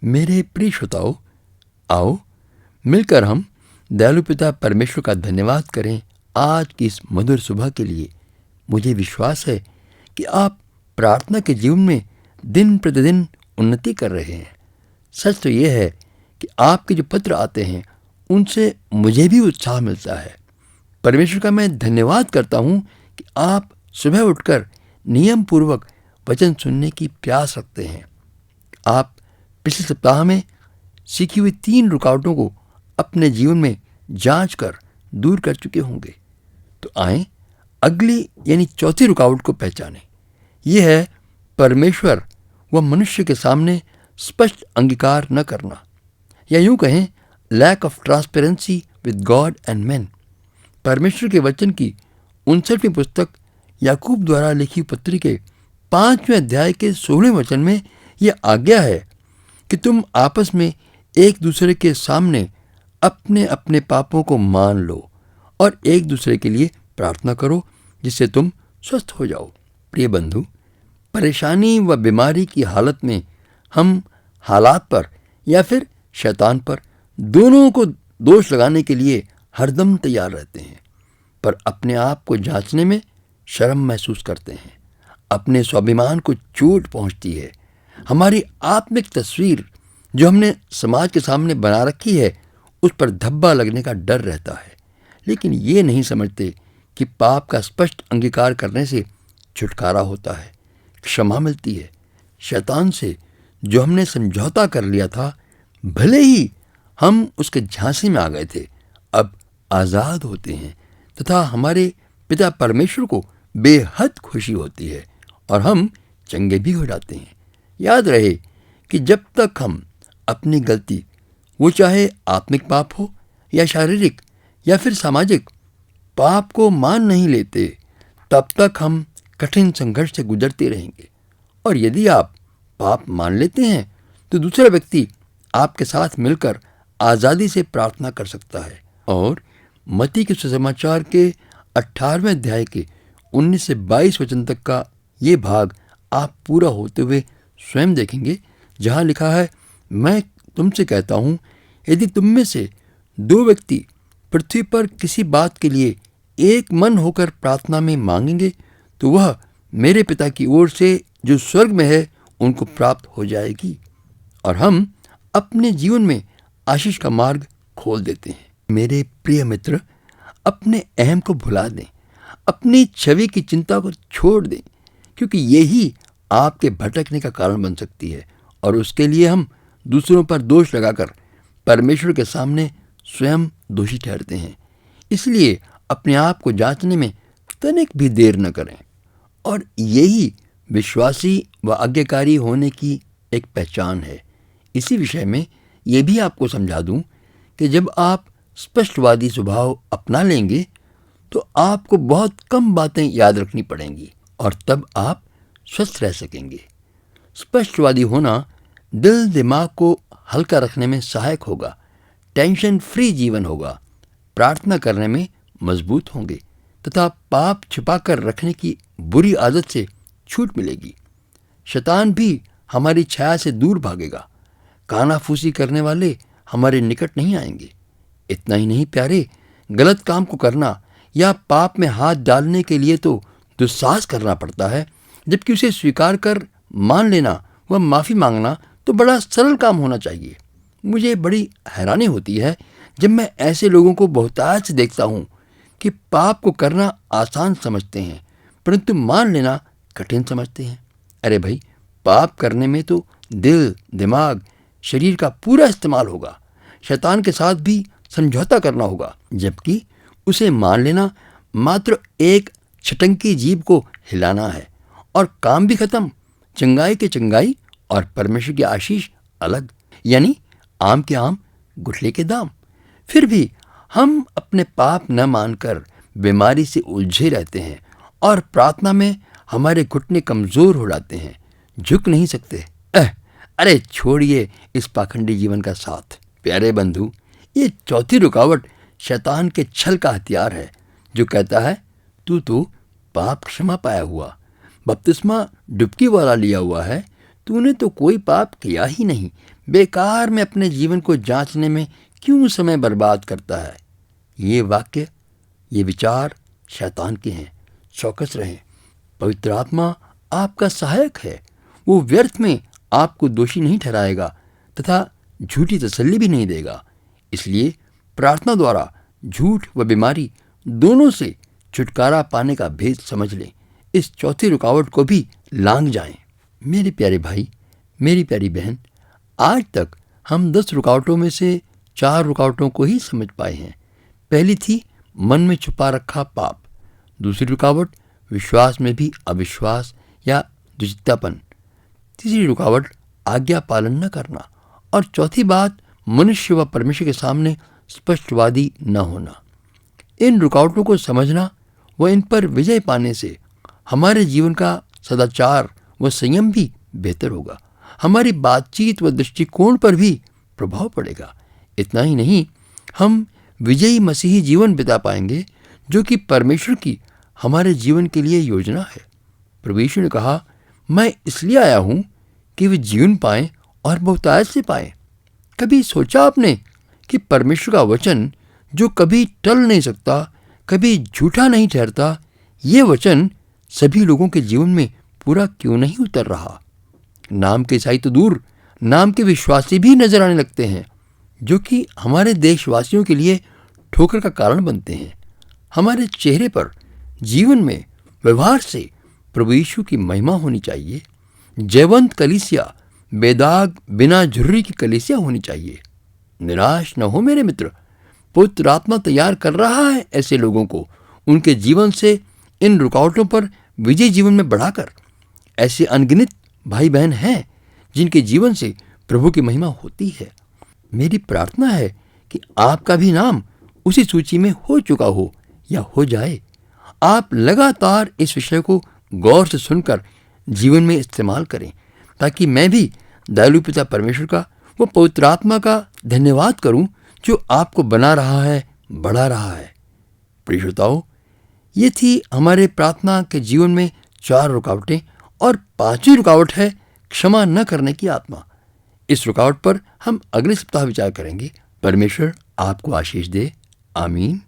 मेरे प्रिय श्रोताओं, आओ मिलकर हम दयालु पिता परमेश्वर का धन्यवाद करें आज की इस मधुर सुबह के लिए। मुझे विश्वास है कि आप प्रार्थना के जीवन में दिन प्रतिदिन उन्नति कर रहे हैं। सच तो यह है कि आपके जो पत्र आते हैं उनसे मुझे भी उत्साह मिलता है। परमेश्वर का मैं धन्यवाद करता हूँ कि आप सुबह उठकर नियम पूर्वक वचन सुनने की प्यास रखते हैं। आप पिछले सप्ताह में सीखी हुई 3 रुकावटों को अपने जीवन में जांच कर दूर कर चुके होंगे। तो आए अगली यानी चौथी रुकावट को पहचानें। यह है परमेश्वर व मनुष्य के सामने स्पष्ट अंगीकार न करना, या यूं कहें lack of transparency with God and man. परमेश्वर के वचन की 59वीं पुस्तक याकूब द्वारा लिखी पत्री के 5वें अध्याय के 16वें वचन में यह आज्ञा है कि तुम आपस में एक दूसरे के सामने अपने अपने पापों को मान लो और एक दूसरे के लिए प्रार्थना करो जिससे तुम स्वस्थ हो जाओ। प्रिय बंधु, परेशानी व बीमारी की हालत में हम हालात पर या फिर शैतान पर दोनों को दोष लगाने के लिए हरदम तैयार रहते हैं, पर अपने आप को जांचने में शर्म महसूस करते हैं। अपने स्वाभिमान को चोट पहुंचती है। हमारी आत्मिक तस्वीर जो हमने समाज के सामने बना रखी है उस पर धब्बा लगने का डर रहता है, लेकिन ये नहीं समझते कि पाप का स्पष्ट अंगीकार करने से छुटकारा होता है, क्षमा मिलती है। शैतान से जो हमने समझौता कर लिया था, भले ही हम उसके झांसे में आ गए थे, अब आज़ाद होते हैं तथा हमारे पिता परमेश्वर को बेहद खुशी होती है और हम चंगे भी हो जाते हैं। याद रहे कि जब तक हम अपनी गलती, वो चाहे आत्मिक पाप हो या शारीरिक या फिर सामाजिक पाप को मान नहीं लेते, तब तक हम कठिन संघर्ष से गुजरते रहेंगे। और यदि आप पाप मान लेते हैं तो दूसरा व्यक्ति आपके साथ मिलकर आज़ादी से प्रार्थना कर सकता है। और मत्ती के सुसमाचार के 18वें अध्याय के 19 से 22 वचन तक का ये भाग आप पूरा होते हुए स्वयं देखेंगे, जहाँ लिखा है, मैं तुमसे कहता हूँ, यदि तुम में से 2 व्यक्ति पृथ्वी पर किसी बात के लिए एक मन होकर प्रार्थना में मांगेंगे तो वह मेरे पिता की ओर से जो स्वर्ग में है उनको प्राप्त हो जाएगी। और हम अपने जीवन में आशीष का मार्ग खोल देते हैं। मेरे प्रिय मित्र, अपने अहम को भुला दें, अपनी छवि की चिंता को छोड़ दें, क्योंकि यही आपके भटकने का कारण बन सकती है और उसके लिए हम दूसरों पर दोष लगाकर परमेश्वर के सामने स्वयं दोषी ठहरते हैं। इसलिए अपने आप को जांचने में तनिक भी देर न करें। और यही विश्वासी व आज्ञाकारी होने की एक पहचान है। इसी विषय में ये भी आपको समझा दूं कि जब आप स्पष्टवादी स्वभाव अपना लेंगे तो आपको बहुत कम बातें याद रखनी पड़ेंगी और तब आप स्वस्थ रह सकेंगे। स्पष्टवादी होना दिल दिमाग को हल्का रखने में सहायक होगा, टेंशन फ्री जीवन होगा, प्रार्थना करने में मजबूत होंगे तथा पाप छिपाकर रखने की बुरी आदत से छूट मिलेगी। शैतान भी हमारी छाया से दूर भागेगा। कानाफूसी करने वाले हमारे निकट नहीं आएंगे। इतना ही नहीं प्यारे, गलत काम को करना या पाप में हाथ डालने के लिए तो दुस्साहस करना पड़ता है, जबकि उसे स्वीकार कर मान लेना व माफ़ी मांगना तो बड़ा सरल काम होना चाहिए। मुझे बड़ी हैरानी होती है जब मैं ऐसे लोगों को बहुतायत से देखता हूँ कि पाप को करना आसान समझते हैं परंतु मान लेना कठिन समझते हैं। अरे भाई, पाप करने में तो दिल, दिमाग, शरीर का पूरा इस्तेमाल होगा। शैतान के साथ भी समझौता करना होगा, जबकि उसे मान लेना मात्र एक छटंकी जीभ को हिलाना है और काम भी खत्म। चंगाई के चंगाई और परमेश्वर की आशीष अलग, यानी आम के आम गुठली के दाम। फिर भी हम अपने पाप न मानकर बीमारी से उलझे रहते हैं और प्रार्थना में हमारे घुटने कमजोर हो जाते हैं, झुक नहीं सकते। अरे छोड़िए इस पाखंडी जीवन का साथ। प्यारे बंधु, ये चौथी रुकावट शैतान के छल का हथियार है, जो कहता है तू तो पाप क्षमा पाया हुआ, बपतिस्मा डुबकी वाला लिया हुआ है, तूने तो कोई पाप किया ही नहीं, बेकार में अपने जीवन को जांचने में क्यों समय बर्बाद करता है? ये वाक्य, ये विचार शैतान के हैं। चौकस रहें। पवित्र आत्मा आपका सहायक है। वो व्यर्थ में आपको दोषी नहीं ठहराएगा तथा झूठी तसल्ली भी नहीं देगा। इसलिए प्रार्थना द्वारा झूठ व बीमारी दोनों से छुटकारा पाने का भेद समझ लें। इस चौथी रुकावट को भी लांघ जाएं। मेरे प्यारे भाई, मेरी प्यारी बहन, आज तक हम 10 रुकावटों में से 4 रुकावटों को ही समझ पाए हैं। पहली थी मन में छुपा रखा पाप। दूसरी रुकावट विश्वास में भी अविश्वास या दुचित्तापन। तीसरी रुकावट आज्ञा पालन न करना। और चौथी बात मनुष्य व परमेश्वर के सामने स्पष्टवादी न होना। इन रुकावटों को समझना व इन पर विजय पाने से हमारे जीवन का सदाचार व संयम भी बेहतर होगा। हमारी बातचीत व दृष्टिकोण पर भी प्रभाव पड़ेगा। इतना ही नहीं, हम विजयी मसीही जीवन बिता पाएंगे जो कि परमेश्वर की हमारे जीवन के लिए योजना है। प्रभु यीशु ने कहा, मैं इसलिए आया हूं कि वे जीवन पाएं और बहुतायत से पाएं। कभी सोचा आपने कि परमेश्वर का वचन जो कभी टल नहीं सकता, कभी झूठा नहीं ठहरता, ये वचन सभी लोगों के जीवन में पूरा क्यों नहीं उतर रहा? नाम के ईसाई तो दूर, नाम के विश्वासी भी नजर आने लगते हैं, जो कि हमारे देशवासियों के लिए ठोकर का कारण बनते हैं। हमारे चेहरे पर, जीवन में, व्यवहार से प्रभु यीशु की महिमा होनी चाहिए। जयवंत कलीसिया, बेदाग बिना झुर्री की कलीसिया होनी चाहिए। निराश न हो मेरे मित्र, पवित्र आत्मा तैयार कर रहा है ऐसे लोगों को उनके जीवन से इन रुकावटों पर विजय जीवन में बढ़ाकर। ऐसे अनगिनत भाई बहन हैं जिनके जीवन से प्रभु की महिमा होती है। मेरी प्रार्थना है कि आपका भी नाम उसी सूची में हो चुका हो या हो जाए। आप लगातार इस विषय को गौर से सुनकर जीवन में इस्तेमाल करें, ताकि मैं भी दयालु पिता परमेश्वर का वो पवित्र आत्मा का धन्यवाद करूं जो आपको बना रहा है, बढ़ा रहा है। प्रिय श्रोताओ, ये थी हमारे प्रार्थना के जीवन में 4 रुकावटें, और 5वीं रुकावट है क्षमा न करने की आत्मा। इस रुकावट पर हम अगले सप्ताह विचार करेंगे। परमेश्वर आपको आशीष दे। आमीन।